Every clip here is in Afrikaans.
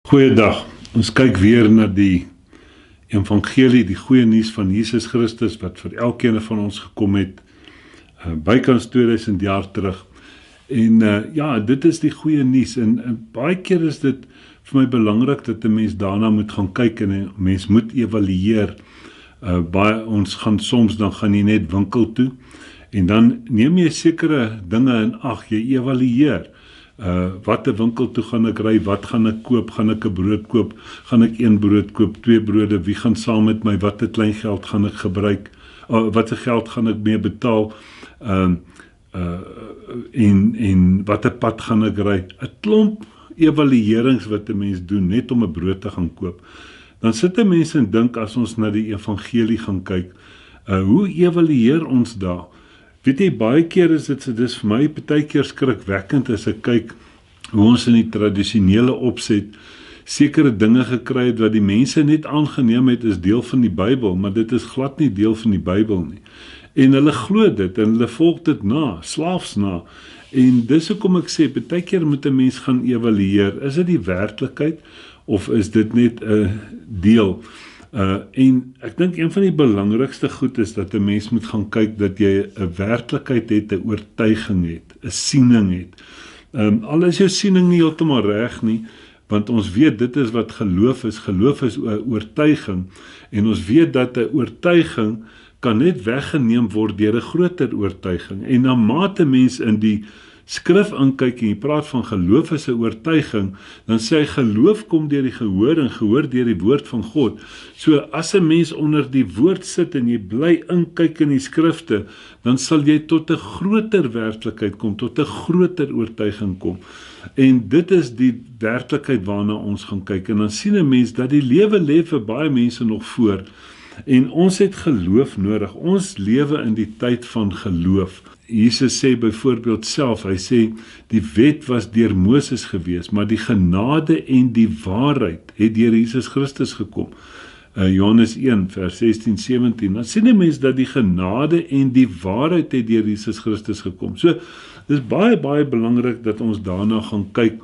Goeiedag, ons kyk weer na die evangelie, die goeie nuus van Jesus Christus wat vir elkeen van ons gekom het, bykans 2000 jaar terug. En dit is die goeie nuus en baie keer is dit vir my belangrik dat 'n mens daarna moet gaan kyk en 'n mens moet evalueer. Ons gaan soms, dan gaan jy net winkel toe en dan neem jy sekere dinge in ag, jy evalueer. Wat 'n winkel toe gaan ek ry, wat gaan ek koop, gaan ek 'n brood koop, gaan ek 1 brood koop, 2 brode, wie gaan saam met my, wat 'n klein geld gaan ek gebruik, wat 'n geld gaan ek mee betaal, en wat 'n pad gaan ek ry, 'n klomp evaluerings wat 'n mens doen, net om 'n brood te gaan koop. Dan sit 'n mens en dink as ons na die evangelie gaan kyk, hoe evalueer ons daar? Weet jy, baie keer is dit vir my partykeer skrikwekkend as ek kyk hoe ons in die tradisionele opset sekere dinge gekry het wat die mense net aangeneem het is deel van die Bybel, maar dit is glad nie deel van die Bybel nie. En hulle glo dit en hulle volg dit na, slaafs na. En dis hoekom ek sê, partykeer moet 'n mens gaan evalueer, is dit die werklikheid of is dit net 'n deel? En ek dink een van die belangrikste goed is dat 'n mens moet gaan kyk dat jy 'n werklikheid het, 'n oortuiging het, 'n siening het. Al is jou siening nie heeltemal reg nie, want ons weet dit is wat geloof is. Geloof is 'n oortuiging en ons weet dat 'n oortuiging kan net weggeneem word deur 'n groter oortuiging. En na mate mens in die skrif inkyk en jy praat van geloof is 'n oortuiging, dan sê hy geloof kom deur die gehoor en gehoor deur die woord van God. So as 'n mens onder die woord sit en jy bly inkyk in die skrifte, dan sal jy tot 'n groter werklikheid kom, tot 'n groter oortuiging kom. En dit is die werklikheid waarna ons gaan kyk. En dan sien 'n mens dat die lewe lê vir baie mense nog voor. En ons het geloof nodig. Ons lewe in die tyd van geloof. Jesus sê byvoorbeeld self, hy sê, die wet was deur Moses gewees, maar die genade en die waarheid het deur Jesus Christus gekom. Johannes 1 vers 16-17, dan sien 'n mens dat die genade en die waarheid het deur Jesus Christus gekom. So, dis baie, baie belangrik dat ons daarna gaan kyk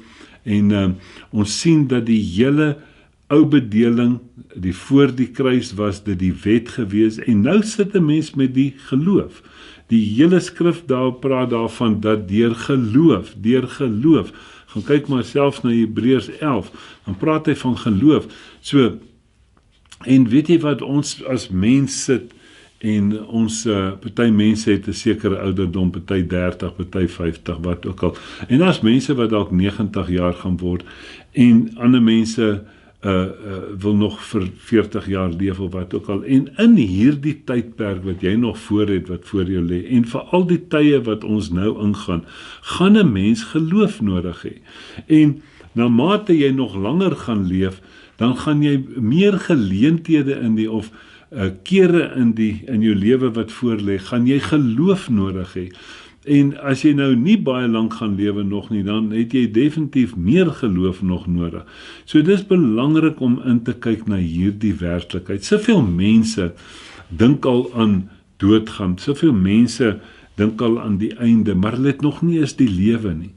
en ons sien dat die hele ou bedeling, die voor die kruis was dit die wet gewees en nou sit 'n mens met die geloof. Die hele skrif daar praat daarvan dat deur geloof, gaan kyk maar selfs na Hebreërs 11, dan praat hy van geloof. So, en weet jy wat, ons as mens sit en ons, party mense het 'n sekere ouderdom, party 30, party 50, wat ook al. En daar's mense wat dalk 90 jaar gaan word en ander mense wil nog vir 40 jaar leef of wat ook al. En in hierdie tydperk wat jy nog voor het, wat voor jou lê, en vir al die tye wat ons nou ingaan, gaan 'n mens geloof nodig hê. En na mate jy nog langer gaan leef, dan gaan jy meer geleenthede of kere in jou lewe wat voor lê, gaan jy geloof nodig hê. En as jy nou nie baie lank gaan lewe nog nie, dan het jy definitief meer geloof nog nodig. So dit is belangrik om in te kyk na hierdie werklikheid. Soveel mense dink al aan doodgaan, soveel mense dink al aan die einde, maar hulle het nog nie eens die lewe nie.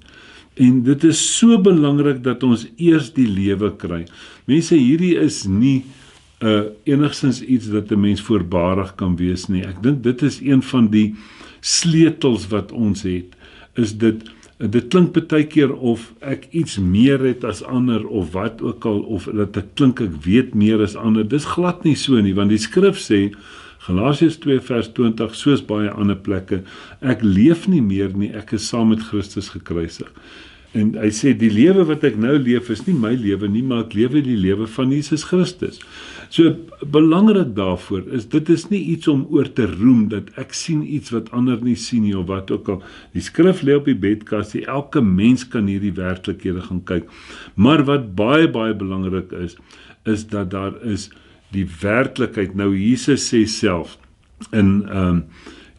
En dit is so belangrik dat ons eers die lewe kry. Mense, hierdie is nie enigstens iets dat 'n mens voorbarig kan wees nie. Ek dink dit is een van die sleutels wat ons het, is dit klink baie keer of ek iets meer het as ander, of wat ook al, of dat ek klink ek weet meer as ander. Dis glad nie so nie, want die skrif sê, Galasiërs 2 vers 20, soos baie ander plekke, ek leef nie meer nie, ek is saam met Christus gekruisig. En hy sê, die lewe wat ek nou leef is nie my lewe nie, maar ek lewe die lewe van Jesus Christus. So, belangrik daarvoor is, dit is nie iets om oor te roem, dat ek sien iets wat ander nie sien nie, of wat ook al. Die skrif lê op die bedkassie, elke mens kan hierdie werklikhede gaan kyk. Maar wat baie, baie belangrik is dat daar is die werklikheid. Nou, Jesus sê self, in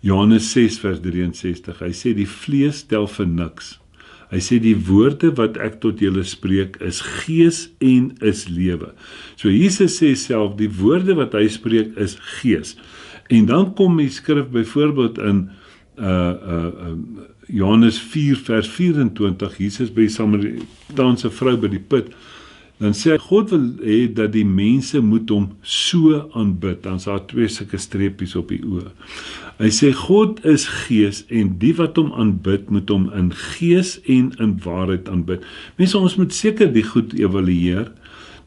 Johannes 6 vers 63, hy sê, die vlees tel vir niks. Hy sê die woorde wat ek tot julle spreek is gees en is lewe. So Jesus sê self die woorde wat hy spreek is gees. En dan kom die skrif byvoorbeeld in Johannes 4 vers 24, Jesus by die Samaritaanse vrou by die put, dan sê hy, God wil hê dat die mense moet hom so aanbid, dan is daar 2 sulke streepies op die oë. Hy sê, God is gees en die wat hom aanbid, moet hom in gees en in waarheid aanbid. Mense, ons moet seker die goed evalueer,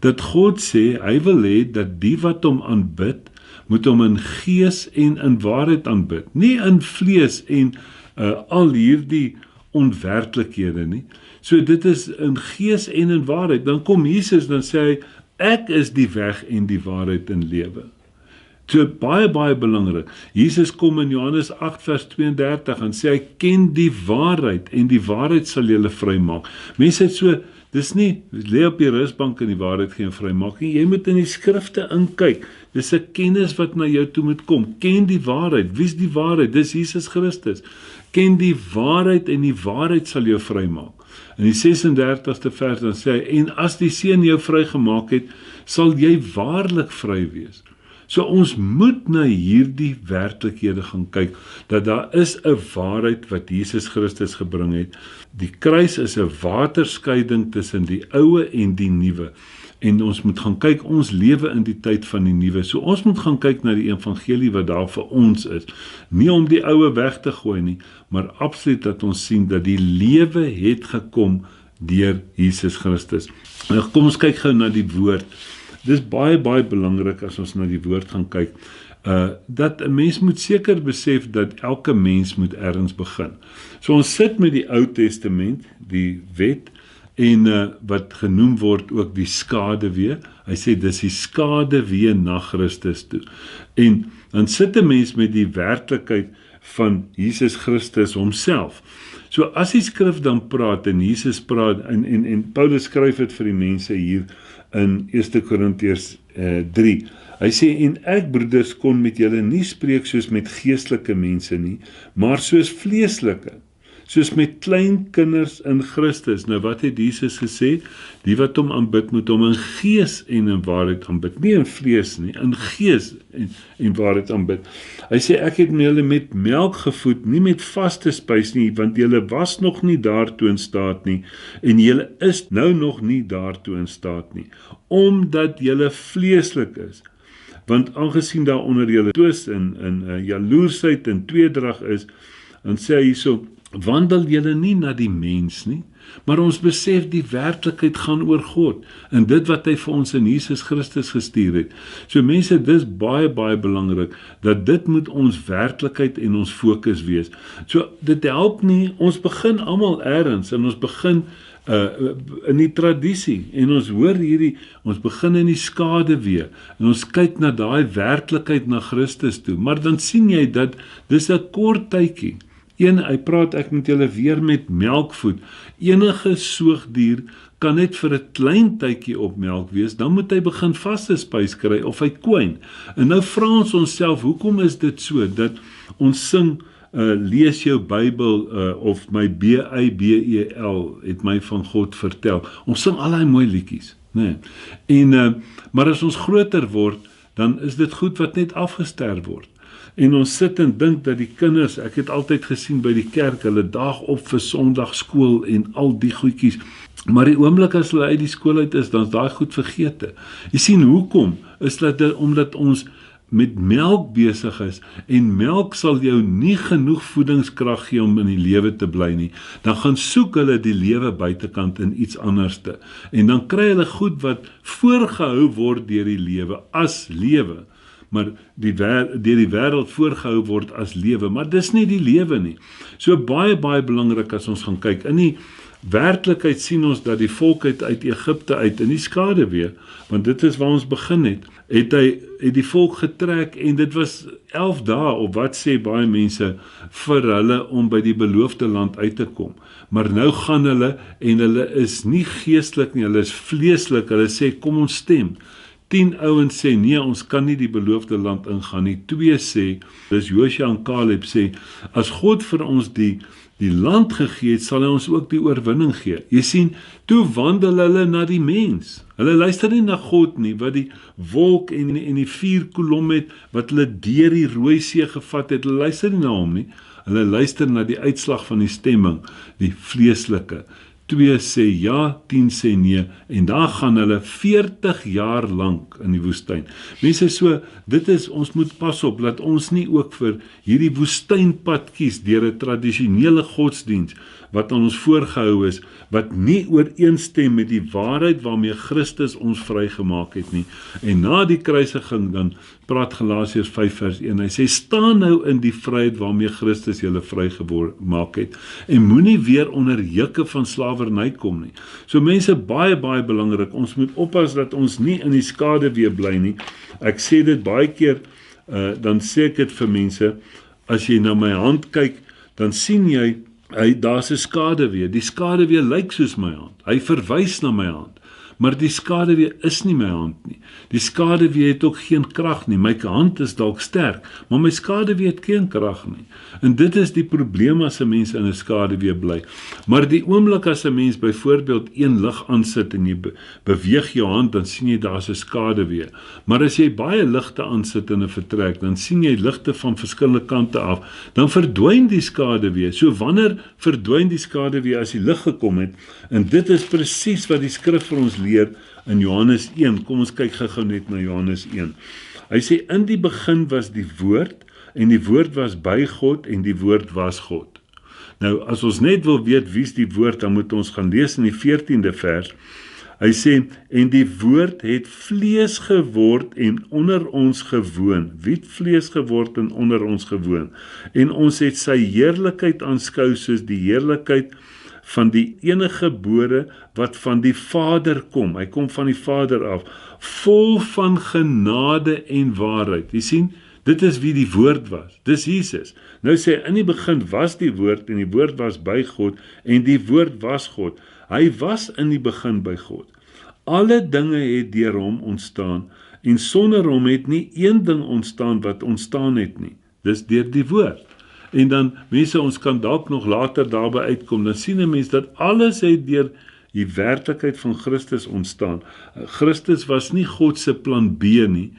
dat God sê, hy wil hê dat die wat hom aanbid, moet hom in gees en in waarheid aanbid. Nie in vlees en al hierdie onwerklikhede nie. So dit is in gees en in waarheid. Dan kom Jesus, dan sê hy, ek is die weg en die waarheid en lewe. So baie belangrik. Jesus kom in Johannes 8 vers 32 en sê hy, ken die waarheid en die waarheid sal julle vrymaak. Mense het so, dis nie, lê op die rusbank en die waarheid geen vrymaak nie. Jy moet in die skrifte inkyk. Dis 'n kennis wat na jou toe moet kom. Ken die waarheid. Wie is die waarheid? Dis Jesus Christus. Ken die waarheid en die waarheid sal jou vrymaak. In die 36ste vers dan sê hy, en as die Seun jou vrygemaak het, sal jy waarlik vry wees. So ons moet na hierdie werklikhede gaan kyk, dat daar is 'n waarheid wat Jesus Christus gebring het. Die kruis is 'n waterskeiding tussen die ou en die nuwe. En ons moet gaan kyk, ons lewe in die tyd van die nuwe. So ons moet gaan kyk na die evangelie wat daar vir ons is. Nie om die ou weg te gooi nie, maar absoluut dat ons sien dat die lewe het gekom deur Jesus Christus. Nou kom ons kyk gou na die woord. Dis baie belangrik as ons na die woord gaan kyk, dat 'n mens moet seker besef dat elke mens moet ergens begin. So ons sit met die Ou Testament, die wet, en wat genoem word ook die skaduwee. Hy sê dis die skaduwee na Christus toe. En dan sit 'n mens met die werklikheid van Jesus Christus homself. So as die skrif dan praat en Jesus praat en Paulus skryf dit vir die mense hier in 1 Korintiërs 3. Hy sê, en ek broeders kon met julle nie spreek soos met geestelike mense nie, maar soos vleeslike, soos met klein kinders in Christus. Nou wat het Jesus gesê? Die wat hom aanbid moet hom in gees en in waarheid aanbid, nie in vlees nie, in gees en waarheid aanbid. Hy sê, ek het julle met melk gevoed, nie met vaste spys nie, want julle was nog nie daartoe in staat nie, en julle is nou nog nie daartoe in staat nie, omdat julle vleeslik is. Want aangesien daar onder julle twis en jaloersheid en tweedrag is, dan sê hy hierso, wandel julle nie na die mens nie, maar ons besef die werklikheid gaan oor God, en dit wat hy vir ons in Jesus Christus gestuur het. So mense, dis baie belangrik, dat dit moet ons werklikheid en ons fokus wees. So dit help nie, ons begin almal ergens, en ons begin in die tradisie, en ons hoor hierdie, ons begin in die skaduwee, en ons kyk na daai werklikheid na Christus toe, maar dan sien jy dat, dis 'n kort tydjie. Hy praat, ek moet julle weer met melk voed. Enige soogdier kan net vir 'n klein tydjie op melk wees, dan moet hy begin vaste spys kry, of hy kwyn. En nou vra ons onsself, hoekom is dit so, dat ons sing, lees jou Bybel, of my Bybel het my van God vertel. Ons sing al die mooi liedjies, nee. Maar as ons groter word, dan is dit goed wat net afgesterf word. En ons sit en dink dat die kinders, ek het altyd gesien by die kerk, hulle daag op vir Sondagskool en al die goedjies, maar die oomblik as hulle uit die skool uit is, dan is daai goed vergete. Jy sien, hoekom? Is dat omdat ons met melk besig is, en melk sal jou nie genoeg voedingskrag gee om in die lewe te bly nie, dan gaan soek hulle die lewe buitekant in iets anderste, en dan kry hulle goed wat voorgehou word deur die lewe, as lewe, maar deur die wêreld voorgehou word as lewe, maar dis nie die lewe nie. So baie belangrik as ons gaan kyk, in die werklikheid sien ons dat die volk uit Egipte uit in die skaduwee, want dit is waar ons begin het die volk getrek, en dit was 11 dae, of wat sê baie mense, vir hulle om by die beloofde land uit te kom. Maar nou gaan hulle, en hulle is nie geestelik nie, hulle is vleeslik, hulle sê, kom ons stem. 10 ouens sê, nee, ons kan nie die beloofde land ingaan nie. 2 sê, dis Josua en Caleb sê, as God vir ons die land gegee het, sal hy ons ook die oorwinning gee. Jy sien, toe wandel hulle na die mens. Hulle luister nie na God nie, wat die wolk en die 4 kolom het, wat hulle deur die Rooi See gevat het, hulle luister nie na hom nie. Hulle luister na die uitslag van die stemming, die vleeslike. 2 sê ja, 10 sê nee, en daar gaan hulle 40 jaar lank in die woestyn. Mense, so, dit is, ons moet pas op, dat ons nie ook vir hierdie woestynpad kies, deur 'n tradisionele godsdiens, wat aan ons voorgehou is, wat nie ooreenstem met die waarheid waarmee Christus ons vrygemaak het nie. En na die kruisiging dan praat Galasiërs 5 vers 1, hy sê, staan nou in die vryheid waarmee Christus julle vrygemaak het, en moenie weer onder jukke van slawerny kom nie. So mense, baie belangrik, ons moet oppas dat ons nie in die skade weer bly nie. Ek sê dit baie keer, dan sê ek dit vir mense, as jy na my hand kyk, dan sien jy, daar's 'n skaduwee. Die skaduwee lyk soos my hand. Hy verwys na my hand. Maar die skaduwee is nie my hand nie. Die skaduwee het ook geen krag nie. My hand is dalk sterk, maar my skaduwee het geen krag nie. En dit is die probleem as 'n mens in 'n skaduwee bly. Maar die oomblik as 'n mens byvoorbeeld een lig aansit en jy beweeg jou hand, dan sien jy daar's 'n skaduwee. Maar as jy baie ligte aansit in 'n vertrek, dan sien jy ligte van verskillende kante af, dan verdwyn die skaduwee. So wanneer verdwyn die skaduwee as die lig gekom het? En dit is presies wat die skrif vir ons leer in Johannes 1. Kom ons kyk gou net na Johannes 1. Hy sê, in die begin was die woord, en die woord was by God, en die woord was God. Nou, as ons net wil weet wie is die woord, dan moet ons gaan lees in die 14de vers. Hy sê, en die woord het vlees geword en onder ons gewoon. Wie het vlees geword en onder ons gewoon? En ons het sy heerlikheid aanskou soos die heerlikheid van die enige gebore wat van die Vader kom. Hy kom van die Vader af, vol van genade en waarheid. Jy sien, dit is wie die woord was. Dis Jesus. Nou sê, in die begin was die woord, en die woord was by God, en die woord was God. Hy was in die begin by God. Alle dinge het deur hom ontstaan, en sonder hom het nie een ding ontstaan wat ontstaan het nie. Dis deur die woord. En dan, mense, ons kan dalk nog later daarby uitkom, dan sien 'n mens dat alles het deur die werklikheid van Christus ontstaan. Christus was nie God se plan B nie,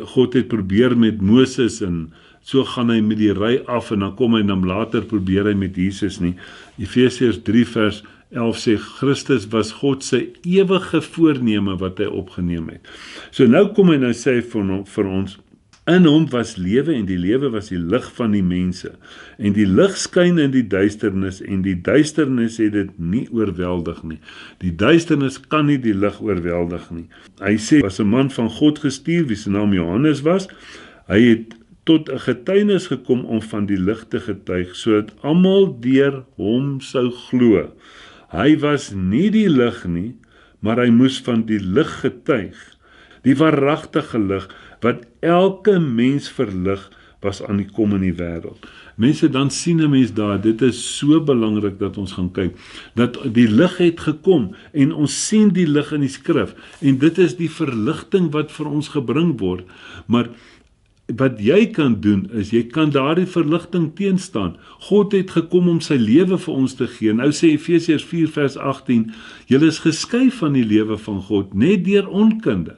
God het probeer met Moses, en so gaan hy met die ry af, en dan kom hy dan later probeer hy met Jesus nie. Efesiërs 3 vers 11 sê, Christus was God se ewige voorneme wat hy opgeneem het. So nou kom hy nou sê vir ons, in hom was lewe, en die lewe was die lig van die mense. En die lig skyn in die duisternis, en die duisternis het dit nie oorweldig nie. Die duisternis kan nie die lig oorweldig nie. Hy sê, was 'n man van God gestuur, wie se naam Johannes was. Hy het tot 'n getuienis gekom om van die lig te getuig, sodat almal deur hom sou glo. Hy was nie die lig nie, maar hy moes van die lig getuig. Die waaragtige lig, wat elke mens verlig, was aan die kom in die wêreld. Mense, dan sien 'n mens daar, dit is so belangrik dat ons gaan kyk, dat die lig het gekom, en ons sien die lig in die skrif, en dit is die verligting wat vir ons gebring word, maar wat jy kan doen, is jy kan daardie verligting teenstaan. God het gekom om sy lewe vir ons te gee. Nou sê Efesiërs 4 vers 18, julle is geskei van die lewe van God, net deur onkunde.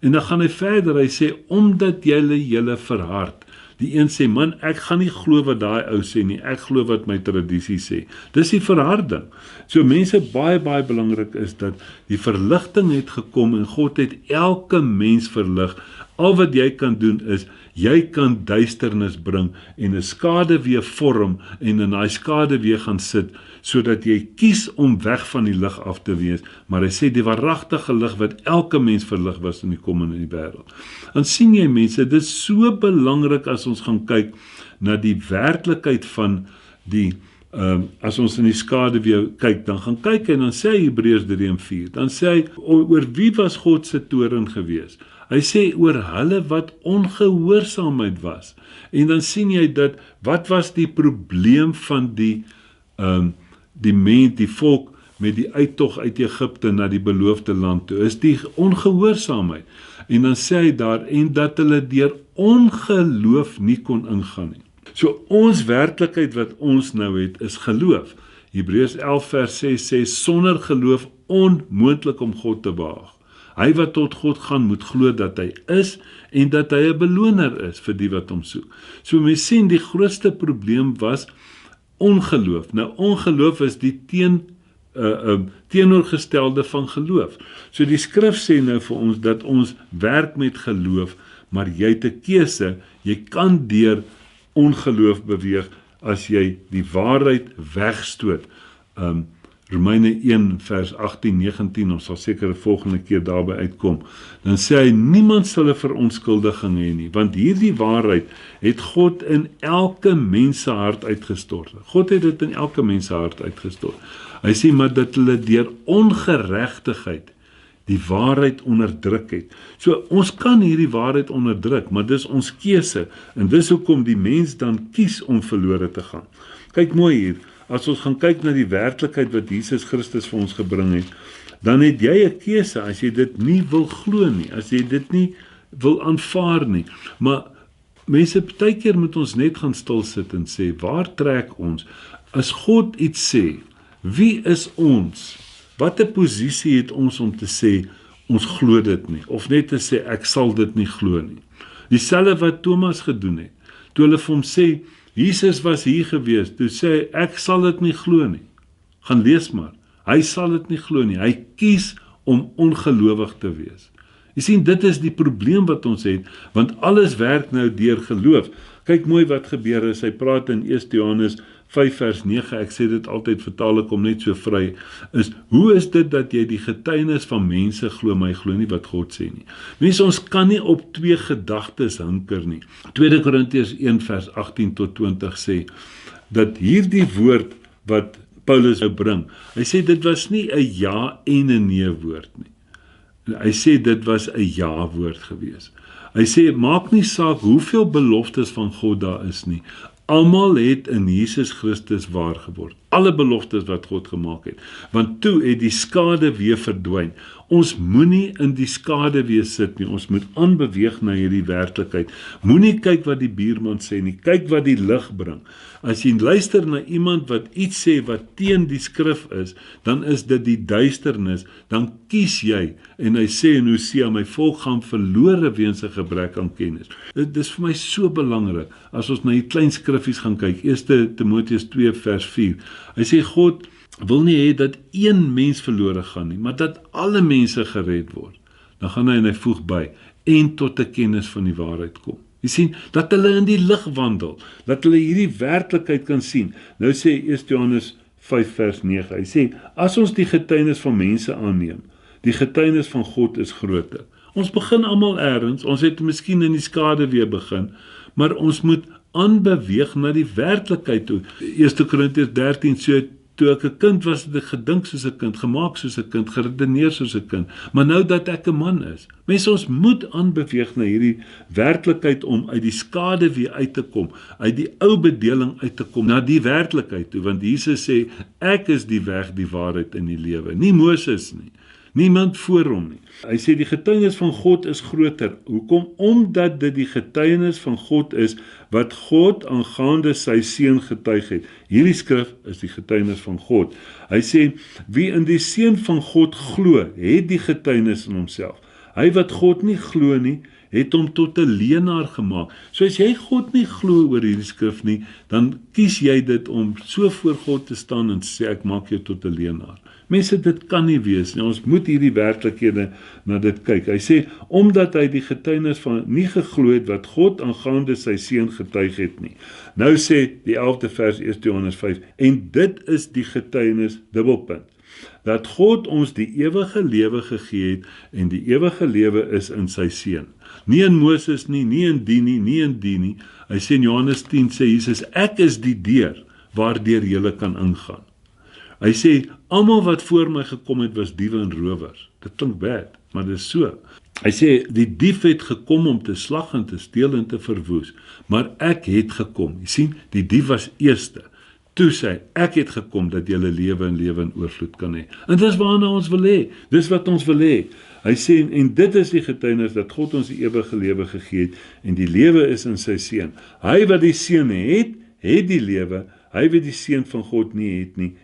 En dan gaan hy verder, hy sê, omdat julle verhard. Die een sê, man, ek gaan nie glo wat daai ou sê nie, ek glo wat my tradisie sê. Dis die verharding. So mense, baie belangrik is dat die verligting het gekom, en God het elke mens verlig. Al wat jy kan doen is, jy kan duisternis bring, en 'n skaduwee vorm, en in daai skaduwee gaan sit, sodat jy kies om weg van die lig af te wees, maar hy sê die waaragtige lig wat elke mens verlig was in die kom in die wêreld. Dan sien jy mense, dit is so belangrik as ons gaan kyk na die werklikheid van die, as ons in die skaduwee kyk, dan gaan kyk en dan sê hy Hebreërs 3:4, dan sê hy, oor wie was God se toorn gewees? Hy sê oor hulle wat ongehoorsaamheid was. En dan sien jy dat, wat was die probleem van die volk met die uittog uit Egipte na die beloofde land toe, is die ongehoorsaamheid. En dan sê hy daar, en dat hulle deur ongeloof nie kon ingaan nie. So ons werklikheid wat ons nou het, is geloof. Hebreërs 11 vers 6 sê, sonder geloof onmoontlik om God te behaag. Hy wat tot God gaan, moet glo dat hy is, en dat hy 'n beloner is vir die wat hom soek. So mens sien, die grootste probleem was ongeloof. Nou, ongeloof is die teenoorgestelde van geloof. So die skrif sê nou vir ons dat ons werk met geloof, maar jy het 'n keuse, jy kan deur ongeloof beweeg as jy die waarheid wegstoot. Romeine 1 vers 18-19, ons sal seker 'n volgende keer daarby uitkom, dan sê hy, niemand sal 'n verontskuldiging hê nie, want hierdie waarheid het God in elke mens se hart uitgestort. God het dit in elke mens se hart uitgestort. Hy sê maar dat hulle deur ongeregtigheid die waarheid onderdruk het. So ons kan hierdie waarheid onderdruk, maar dis ons keuse, en dis hoekom die mens dan kies om verlore te gaan. Kyk mooi hier, as ons gaan kyk na die werklikheid wat Jesus Christus vir ons gebring het, dan het jy 'n keuse as jy dit nie wil glo nie, as jy dit nie wil aanvaar nie. Maar mense, partykeer moet ons net gaan stil sit en sê, waar trek ons? As God iets sê, wie is ons? Watter posisie het ons om te sê, ons glo dit nie, of net te sê, ek sal dit nie glo nie. Dieselfde wat Thomas gedoen het, toe hulle vir hom sê, Jesus was hier gewees, toe sê hy, ek sal dit nie glo nie. Gaan lees maar, hy sal dit nie glo nie, hy kies om ongelowig te wees. Jy sien, dit is die probleem wat ons het, want alles werk nou deur geloof. Kyk mooi wat gebeur is, hy praat in 1 Johannes 5 vers 9, ek sê dit altyd, vertaal ek hom net so vry, is, hoe is dit dat jy die getuienis van mense glo, maar jy glo nie wat God sê nie? Mense, ons kan nie op twee gedagtes hinker nie. 2 Korintiërs 1 vers 18-20 sê, dat hierdie woord wat Paulus nou bring, hy sê dit was nie 'n ja en 'n nee woord nie. Hy sê dit was 'n ja woord gewees. Hy sê, maak nie saak hoeveel beloftes van God daar is nie, almal het in Jesus Christus waar geword. Alle beloftes wat God gemaak het. Want toe het die skade weer verdwyn. Ons moenie in die skade weer sit nie. Ons moet aanbeweeg na hierdie werklikheid. Moenie kyk wat die buurman sê nie. Kyk wat die lig bring. As jy luister na iemand wat iets sê wat teen die skrif is, dan is dit die duisternis. Dan kies jy, en hy sê in Hosea, my volk gaan verlore weens 'n gebrek aan kennis. Dit is vir my so belangrik, as ons na die klein skriffies gaan kyk, 1 Timoteus 2 vers 4, hy sê God wil nie hê dat een mens verlore gaan nie, maar dat alle mense gered word. Dan gaan hy en hy voeg by, en tot 'n kennis van die waarheid kom. Jy sien, dat hulle in die lig wandel, dat hulle hierdie werklikheid kan sien. Nou sê 1 Johannes 5 vers 9, hy sê, as ons die getuienis van mense aanneem, die getuienis van God is groter. Ons begin almal ergens, ons het miskien in die skade weer begin, maar ons moet aanbeweeg na die werklikheid toe. 1 Korintiërs 13 sê, toe ek 'n kind was, het ek gedink soos 'n kind, gemaak soos 'n kind, geredeneer soos 'n kind, maar nou dat ek 'n man is. Mense, ons moet aanbeweeg na hierdie werklikheid om uit die skade weer uit te kom, uit die ou bedeling uit te kom, na die werklikheid toe, want Jesus sê, ek is die weg, die waarheid en die lewe, nie Moses nie. Niemand voor hom nie. Hy sê die getuienis van God is groter. Hoekom? Omdat dit die getuienis van God is wat God aangaande sy seun getuig het. Hierdie skrif is die getuienis van God. Hy sê wie in die seun van God glo, het die getuienis in homself. Hy wat God nie glo nie, het hom tot 'n leienaar gemaak. So as jy God nie glo oor hierdie skrif nie, dan kies jy dit om so voor God te staan en sê ek maak jou tot 'n leienaar. Mense, dit kan nie wees nie. Ons moet hierdie werklikhede na dit kyk. Hy sê, omdat hy die getuienis van nie geglo het wat God aangaande sy seun getuig het nie. Nou sê die 11de vers 1 Johannes 5, en dit is die getuienis, dubbelpunt, dat God ons die ewige lewe gegee het, en die ewige lewe is in sy seun. Nie in Moses nie, nie in die nie, nie in die nie. Hy sê in Johannes 10 sê Jesus, ek is die deur waardeur julle kan ingaan. Hy sê, almal wat voor my gekom het was diewe en rowers. Dit klink bad, maar dit is so. Hy sê, die dief het gekom om te slag en te steel en te verwoes, maar ek het gekom. Jy sien, die dief was eerste. Toe sê, ek het gekom dat julle lewe en lewe in oorvloed kan hê. En dis waarna ons wil hê. Dis wat ons wil hê. Hy sê, en dit is die getuienis dat God ons die ewige lewe gegee het, en die lewe is in sy seun. Hy wat die seun het, het die lewe. Hy wat die seun van God nie,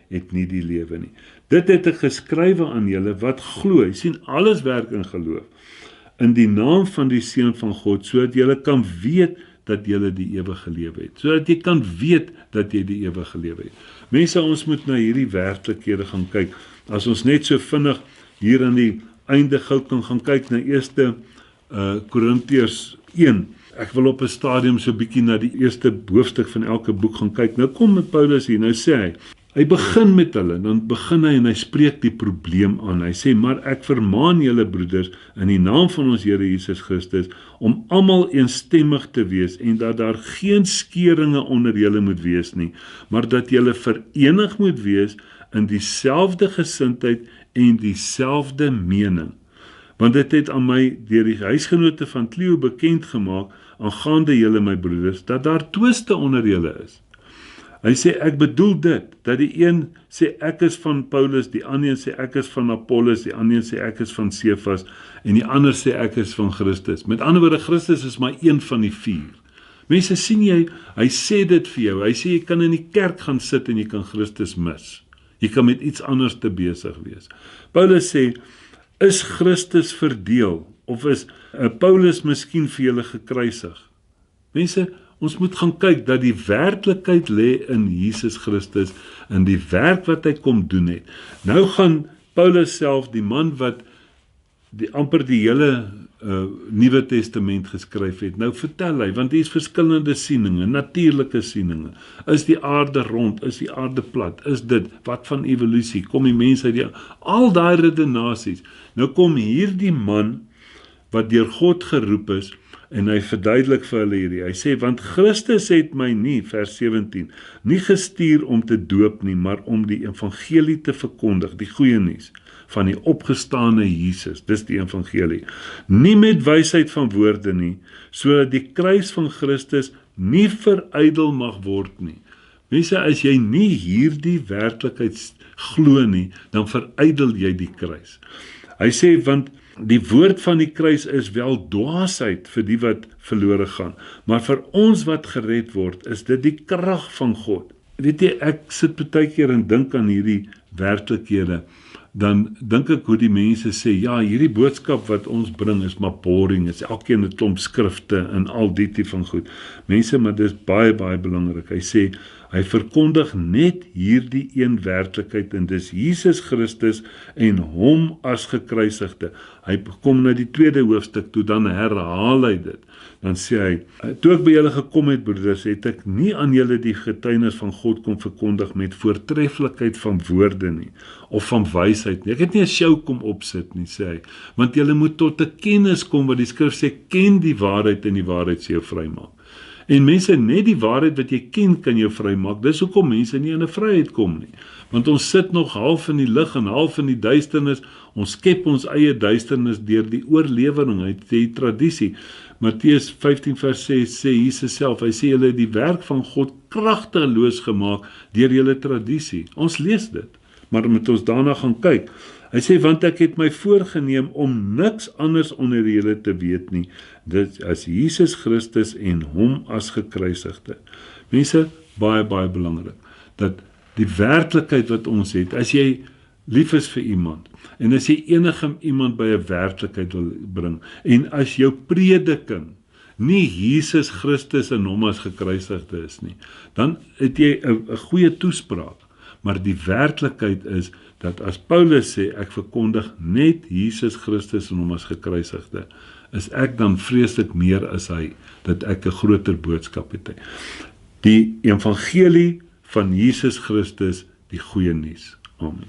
het nie die lewe nie. Dit het ek geskrywe aan julle wat glo. Jy sien, alles werk in geloof. In die naam van die seun van God, sodat julle kan weet dat jy die ewige lewe het, sodat jy kan weet dat jy die ewige lewe het. Mense, ons moet na hierdie werklikhede gaan kyk. As ons net so vinnig hier aan die einde gou kan gaan kyk na 1 Korintiërs 1. Ek wil op 'n stadium so bietjie na die eerste hoofstuk van elke boek gaan kyk. Nou kom met Paulus hier, nou sê hy begin met hulle, dan begin hy en hy spreek die probleem aan. Hy sê, maar ek vermaan julle broeders in die naam van ons Here Jesus Christus om almal eensstemmig te wees en dat daar geen skeringe onder julle moet wees nie, maar dat julle verenig moet wees in dieselfde gesindheid en dieselfde mening. Want dit het aan my deur die huisgenote van Cleo bekend gemaak aangaande julle my broeders, dat daar twiste onder julle is. Hy sê, ek bedoel dit, dat die een sê ek is van Paulus, die ander sê ek is van Apollos, die ander sê ek is van Cephas, en die ander sê ek is van Christus. Met ander woorde, Christus is maar een van die 4. Mense, sien jy, hy sê dit vir jou, hy sê jy kan in die kerk gaan sit en jy kan Christus mis. Jy kan met iets anders te besig wees. Paulus sê, is Christus verdeel, of is Paulus miskien vir julle gekruisig? Mense, ons moet gaan kyk dat die werklikheid lê in Jesus Christus, in die werk wat hy kom doen het. Nou gaan Paulus self, die man wat amper die hele Nuwe Testament geskryf het, nou vertel hy, want hier is verskillende sieninge, natuurlike sieninge, is die aarde rond, is die aarde plat, is dit, wat van evolusie, kom die mens uit die, al daai redenasies, nou kom hierdie man, wat deur God geroep is, en hy verduidelik vir hulle hierdie, hy sê, want Christus het my nie, vers 17, nie gestuur om te doop nie, maar om die evangelie te verkondig, die goeie nuus, van die opgestane Jesus, dis die evangelie, nie met wysheid van woorde nie, sodat die kruis van Christus nie verydel mag word nie. Mense, as jy nie hierdie werklikheid glo nie, dan verydel jy die kruis. Hy sê, want die woord van die kruis is wel dwaasheid vir die wat verlore gaan, maar vir ons wat gered word, is dit die krag van God. Weet jy, ek sit baie keer en dink aan hierdie werklikhede, dan dink ek hoe die mense sê, ja, hierdie boodskap wat ons bring is maar boring, is elkeen 'n klomp skrifte en al die tipe van goed. Mense, maar dis baie, baie belangrik. Hy sê, hy verkondig net hierdie een werklikheid, en dis Jesus Christus en hom as gekruisigde. Hy kom na die tweede hoofstuk toe, dan herhaal hy dit. Dan sê hy, toe ek by julle gekom het, broeders, het ek nie aan julle die getuienis van God kom verkondig met voortreffelikheid van woorde nie, of van wysheid nie. Ek het nie 'n show kom opsit nie, sê hy, want julle moet tot 'n kennis kom, wat die skrif sê, ken die waarheid en die waarheid sê jou vrymaak. En mense, net die waarheid wat jy ken, kan jou vrymaak. Dis hoekom mense nie in 'n vryheid kom nie. Want ons sit nog half in die lig en half in die duisternis. Ons skep ons eie duisternis deur die oorlewering uit die tradisie. Matteus 15 vers 6 sê Jesus self, hy sê julle het die werk van God kragteloos gemaak deur julle tradisie. Ons lees dit, maar moet ons daarna gaan kyk. Hy sê, want ek het my voorgeneem om niks anders onder julle te weet nie, dit as Jesus Christus en hom as gekruisigde. Mense, baie, baie belangrik, dat die werklikheid wat ons het, as jy lief is vir iemand, en as jy enige iemand by 'n werklikheid wil bring, en as jou prediking nie Jesus Christus en hom as gekruisigde is nie, dan het jy 'n goeie toespraak. Maar die werklikheid is, dat as Paulus sê, ek verkondig net Jesus Christus en hom as gekruisigde, is ek dan vreeslik meer as hy, dat ek 'n groter boodskap het. Die evangelie van Jesus Christus, die goeie nuus. Amen.